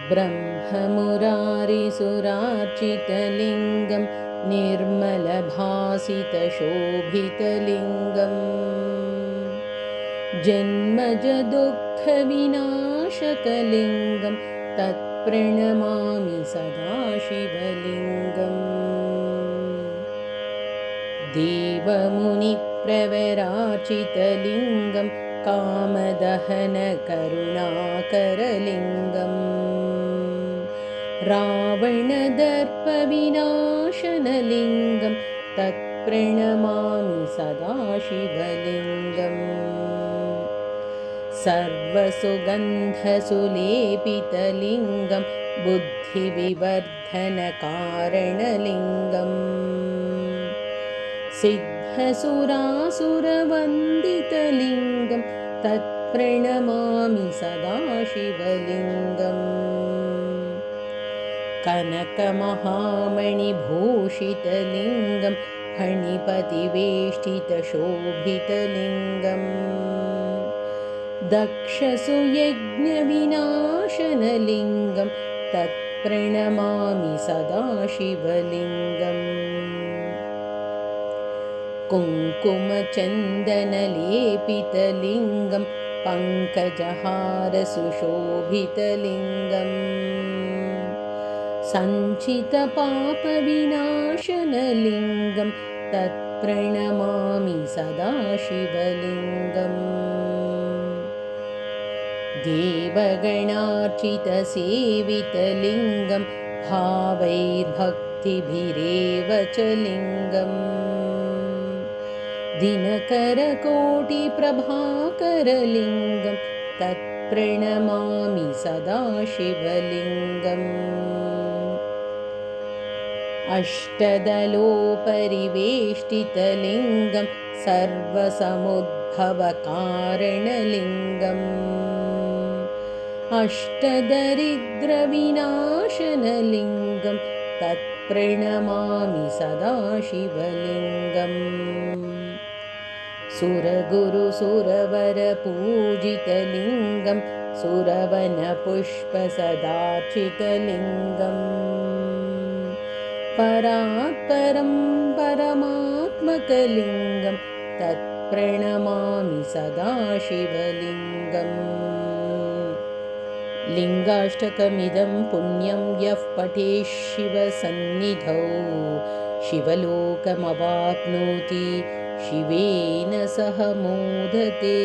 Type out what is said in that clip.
ब्रह्ममुरारिसुरार्चितलिङ्गं निर्मलभासितशोभितलिङ्गम् जन्मजदुःखविनाशकलिङ्गं तत्प्रणमामि सदा शिवलिङ्गम् देवमुनिप्रवरार्चितलिङ्गं कामदहनकरुणाकरलिङ्गम् रावणदर्पविनाशनलिङ्गं तत्प्रणमामि सदा शिवलिङ्गम् सर्वसुगन्धसुलेपितलिङ्गं बुद्धिविवर्धनकारणलिङ्गम् सिद्धसुरासुरवन्दितलिङ्गं तत्प्रणमामि सदा शिवलिङ्गम् कनकमहामणिभूषितलिङ्गं फणिपतिवेष्टितशोभितलिङ्गम् दक्षसुयज्ञविनाशनलिङ्गं तत्प्रणमामि सदा शिवलिङ्गम् कुङ्कुमचन्दनलेपितलिङ्गं पङ्कजहारसुशोभितलिङ्गम् सञ्चितपापविनाशनलिङ्गं तत्प्रणमामि सदा शिवलिङ्गम् देवगणार्चितसेवितलिङ्गं भावैर्भक्तिभिरेव च लिङ्गम् दिनकरकोटिप्रभाकरलिङ्गं तत्प्रणमामि सदा शिवलिङ्गम् अष्टदलोपरिवेष्टितलिङ्गं सर्वसमुद्भवकारणलिङ्गम् अष्टदरिद्रविनाशनलिङ्गं तत्प्रणमामि सदा शिवलिङ्गम् सुरगुरुसुरवरपूजितलिङ्गं सुरवनपुष्पसदार्चितलिङ्गम् परात्परं परमात्मकलिङ्गं तत्प्रणमामि सदा शिवलिङ्गम् लिङ्गाष्टकमिदं पुण्यं यः पठेत् शिवसन्निधौ शिवलोकमवाप्नोति शिवेन सह मोदते।